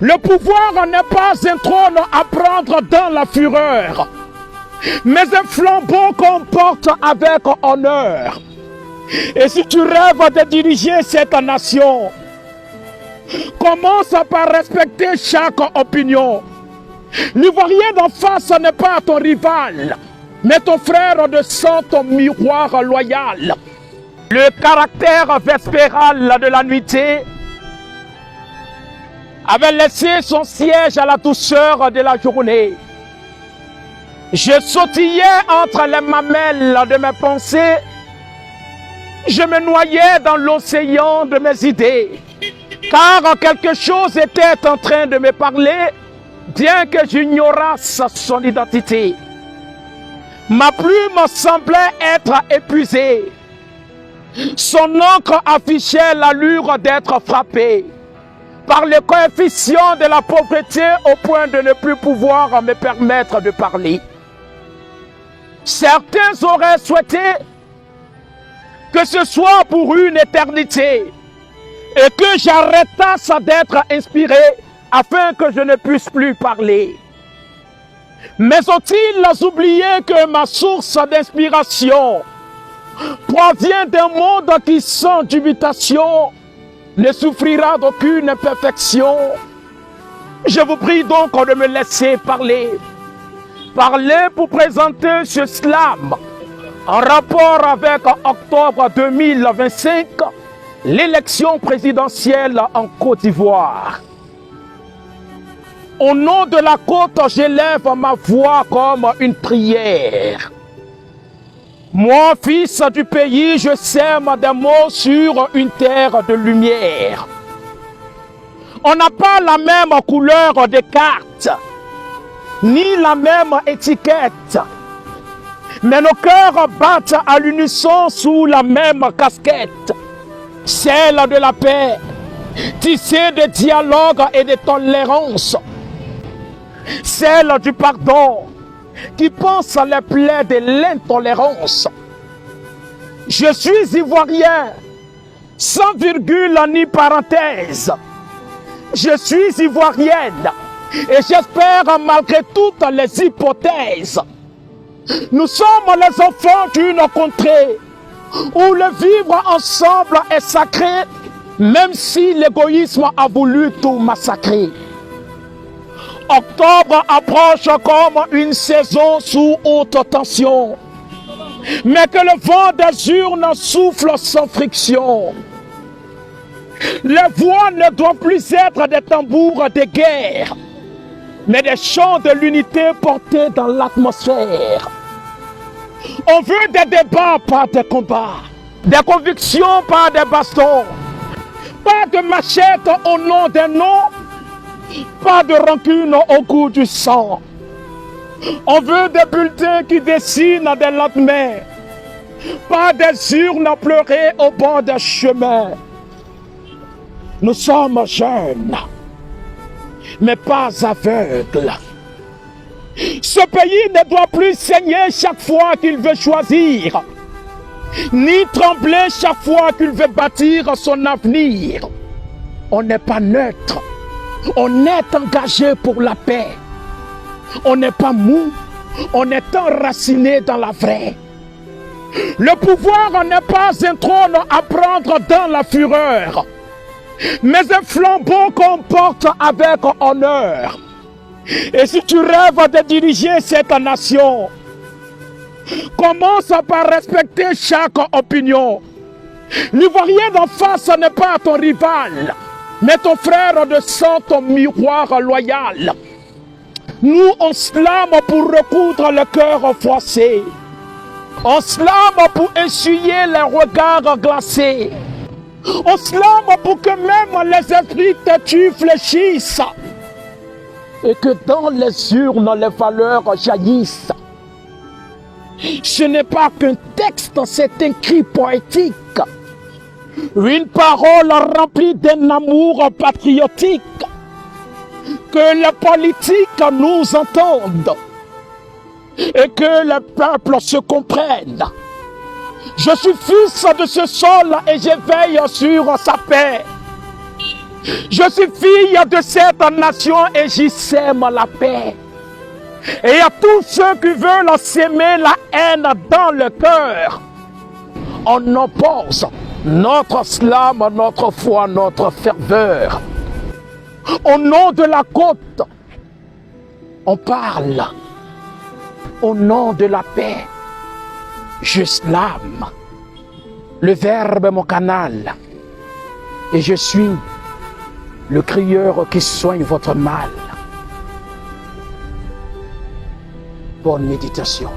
Le pouvoir n'est pas un trône à prendre dans la fureur, mais un flambeau qu'on porte avec honneur. Et si tu rêves de diriger cette nation, commence par respecter chaque opinion. L'Ivoirien d'en face n'est pas ton rival, mais ton frère de sang, ton miroir loyal. Le caractère vespéral de la nuitée avait laissé son siège à la douceur de la journée. Je sautillais entre les mamelles de mes pensées. Je me noyais dans l'océan de mes idées. Car quelque chose était en train de me parler, bien que j'ignorasse son identité. Ma plume semblait être épuisée. Son encre affichait l'allure d'être frappée par le coefficient de la pauvreté au point de ne plus pouvoir me permettre de parler. Certains auraient souhaité que ce soit pour une éternité et que j'arrêtasse d'être inspiré afin que je ne puisse plus parler. Mais ont-ils oublié que ma source d'inspiration provient d'un monde qui, sans dubitation, ne souffrira d'aucune imperfection? Je vous prie donc de me laisser parler. Parler pour présenter ce slam en rapport avec octobre 2025, l'élection présidentielle en Côte d'Ivoire. Au nom de la côte, j'élève ma voix comme une prière. Moi, fils du pays, je sème des mots sur une terre de lumière. On n'a pas la même couleur de carte, ni la même étiquette. Mais nos cœurs battent à l'unisson sous la même casquette, celle de la paix, tissée de dialogue et de tolérance, celle du pardon, qui pense à les plaies de l'intolérance. Je suis ivoirien, sans virgule ni parenthèse. Je suis ivoirienne et j'espère malgré toutes les hypothèses. Nous sommes les enfants d'une contrée où le vivre ensemble est sacré, même si l'égoïsme a voulu tout massacrer. Octobre approche comme une saison sous haute tension, mais que le vent des urnes souffle sans friction. Les voix ne doivent plus être des tambours de guerre, mais des chants de l'unité portés dans l'atmosphère. On veut des débats, pas des combats, des convictions, pas des bastons, pas de machette au nom des noms, pas de rancune au goût du sang. On veut des bulletins qui dessinent des lendemains, pas des urnes pleurées au bord des chemins. Nous sommes jeunes, mais pas aveugles. Ce pays ne doit plus saigner chaque fois qu'il veut choisir, ni trembler chaque fois qu'il veut bâtir son avenir. On n'est pas neutre, on est engagé pour la paix. On n'est pas mou, on est enraciné dans la vraie. Le pouvoir n'est pas un trône à prendre dans la fureur, mais un flambeau qu'on porte avec honneur. Et si tu rêves de diriger cette nation, commence par respecter chaque opinion. L'Ivoirien d'en face n'est pas ton rival, mais ton frère de sang, ton miroir loyal. Nous, on slame pour recoudre le cœur froissé. On slame pour essuyer les regards glacés. On slame pour que même les esprits têtus fléchissent. Et que dans les urnes, les valeurs jaillissent. Ce n'est pas qu'un texte, c'est un cri poétique. Une parole remplie d'un amour patriotique. Que les politiques nous entendent et que le peuple se comprenne. Je suis fils de ce sol et je veille sur sa paix. Je suis fille de cette nation et j'y sème la paix. Et à tous ceux qui veulent s'aimer la haine dans le cœur, on oppose notre slam, notre foi, notre ferveur. Au nom de la côte, on parle. Au nom de la paix, je slame. Le verbe est mon canal. Et je suis le crieur qui soigne votre mal. Bonne méditation.